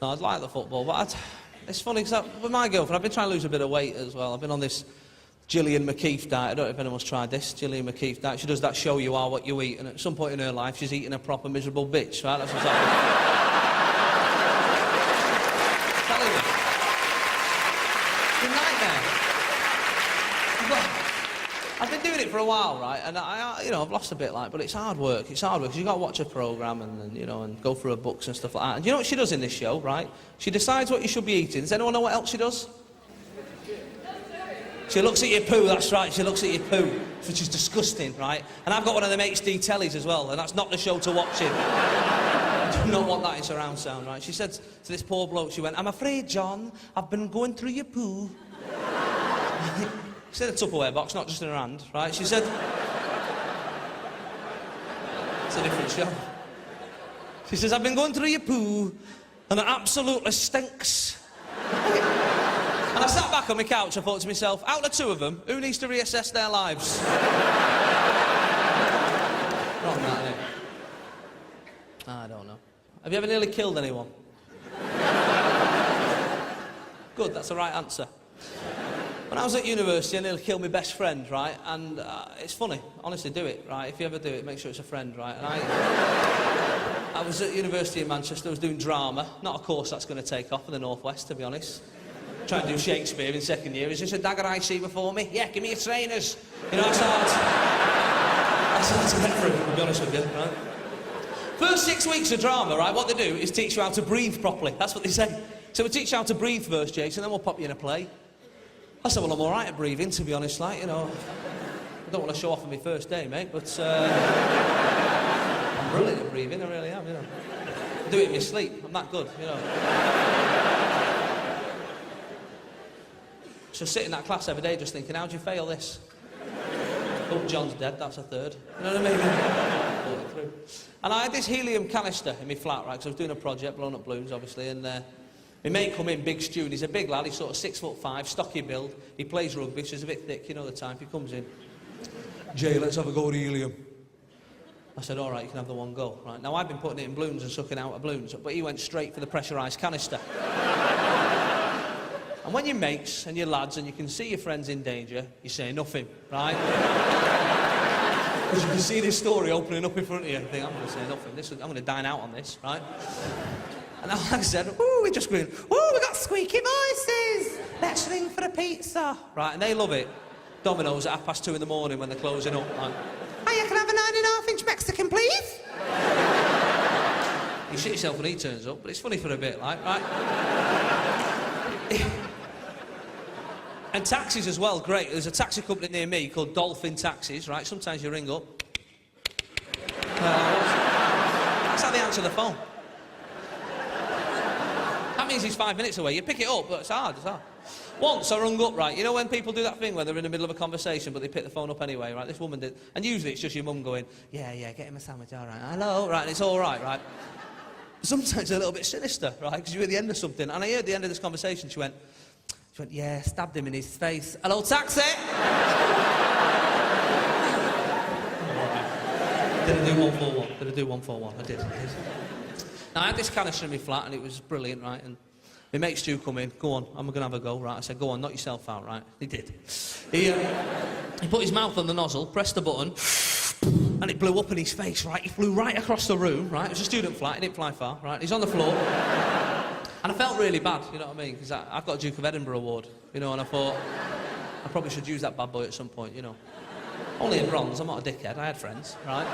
No, I'd like the football, but it's funny because with my girlfriend, I've been trying to lose a bit of weight as well. I've been on this Gillian McKeith diet. I don't know if anyone's tried this, Gillian McKeith diet. She does that show you are what you eat, and at some point in her life, she's eating a proper miserable bitch, right? That's what's happening. I've been doing it for a while, right, and I've lost a bit, like, but it's hard work. It's hard work because you've got to watch a programme and go through her books and stuff like that. And you know what she does in this show, right? She decides what you should be eating. Does anyone know what else she does? She looks at your poo, that's right, she looks at your poo, which is disgusting, right? And I've got one of them HD tellies as well, and that's not the show to watch it. I do not want that in surround sound, right? She said to this poor bloke, she went, "I'm afraid, John, I've been going through your poo." She said a Tupperware box, not just in her hand, right? She said... It's a different show. She says, "I've been going through your poo, and it absolutely stinks." And I sat back on my couch, I thought to myself, out of the two of them, who needs to reassess their lives? Wrong that, innit? I don't know. Have you ever nearly killed anyone? Good, that's the right answer. When I was at university, I nearly killed my best friend, right? And it's funny, honestly, do it, right? If you ever do it, make sure it's a friend, right? And I was at university in Manchester, I was doing drama. Not a course that's going to take off in the Northwest, to be honest. Trying to do Shakespeare in second year. Is this a dagger I see before me? Yeah, give me your trainers. You know, that's hard. That's hard to get through, to be honest with you, right? First 6 weeks of drama, right, what they do is teach you how to breathe properly. That's what they say. So we'll teach you how to breathe first, Jason, then we'll pop you in a play. I said, well, I'm all right at breathing, to be honest, like, you know. I don't want to show off on my first day, mate, but I'm brilliant at breathing, I really am, you know. I do it in my sleep, I'm that good, you know. So sit in that class every day just thinking, how'd you fail this? Oh, John's dead, that's a third. You know what I mean? Pull it through. And I had this helium canister in my flat, right, because I was doing a project, blowing up balloons, obviously, and my mate come in, big Stu, and he's a big lad, he's sort of 6'5", stocky build, he plays rugby, so he's a bit thick, you know the type, he comes in. "Jay, let's have a go at helium." I said, all right, you can have the one go, right. Now, I've been putting it in balloons and sucking out of balloons, but he went straight for the pressurised canister. And when you're mates and you're lads and you can see your friends in danger, you say nothing, right? Because you can see this story opening up in front of you and think, I'm going to say nothing, I'm going to dine out on this, right? And I said, ooh, we're just going, ooh, we got squeaky voices, let's ring for a pizza. Right, and they love it. Domino's at 2:30 in the morning when they're closing up. Like, "Hiya, can I have a 9.5-inch Mexican, please?" You shit yourself when he turns up, but it's funny for a bit, like, right? And taxis as well, great. There's a taxi company near me called Dolphin Taxis, right? Sometimes you ring up. That's how they answer the phone. That means he's 5 minutes away. You pick it up, but it's hard, it's hard. Once I rung up, right, you know when people do that thing where they're in the middle of a conversation but they pick the phone up anyway, right? This woman did. And usually it's just your mum going, yeah, get him a sandwich, all right, hello, right, and it's all right, right? Sometimes it's a little bit sinister, right, because you're at the end of something. And I heard at the end of this conversation, she went, yeah, stabbed him in his face. "Hello, taxi!" Did I do 141? Did I do 141? I did. Now, I had this canister in my flat, and it was brilliant, right? And my mate Stu come in, "Go on, I'm going to have a go," right? I said, "Go on, knock yourself out," right? He did. He put his mouth on the nozzle, pressed the button, and it blew up in his face, right? He flew right across the room, right? It was a student flat, he didn't fly far, right? He's on the floor. And I felt really bad, you know what I mean? Because I've got a Duke of Edinburgh award, you know, and I thought, I probably should use that bad boy at some point, you know. Only a bronze, I'm not a dickhead, I had friends, right?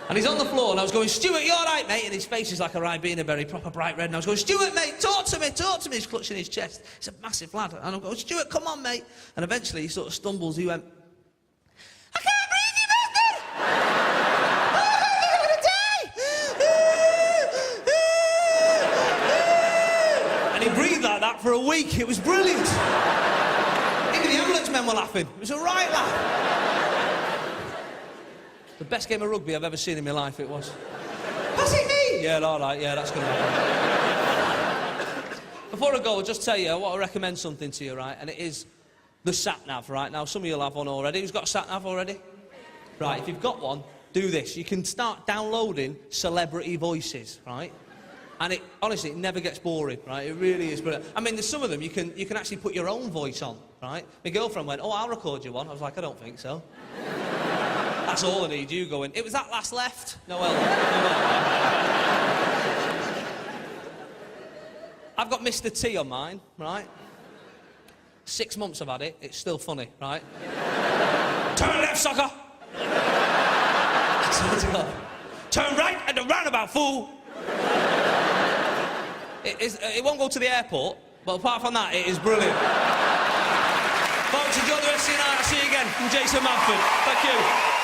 And he's on the floor, and I was going, "Stuart, you all right, mate?" And his face is like a Ribena berry, proper bright red. And I was going, "Stuart, mate, talk to me. He's clutching his chest. He's a massive lad. And I'm going, "Stuart, come on, mate." And eventually he sort of stumbles, he went, "I can't breathe, you bastard! I'm gonna die!" And he breathed like that for a week. It was brilliant. Even the ambulance men were laughing. It was a right laugh. The best game of rugby I've ever seen in my life, it was. "Pass it me!" Yeah, all right, yeah, that's going to happen. Before I go, I'll just tell you, I want to recommend something to you, right? And it is the sat-nav, right? Now, some of you will have one already. Who's got a sat-nav already? Right, if you've got one, do this. You can start downloading celebrity voices, right? And it, honestly, it never gets boring, right? It really is brilliant. I mean, there's some of them you can actually put your own voice on, right? My girlfriend went, oh, I'll record you one. I was like, I don't think so. That's all I need, you going, it was that last left. No, well. I've got Mr. T on mine, right? 6 months I've had it, it's still funny, right? Turn left, sucker! Turn right at the roundabout, fool! It won't go to the airport, but apart from that, it is brilliant. Folks, enjoy the rest of your night. I'll see you again from Jason Manford. Thank you.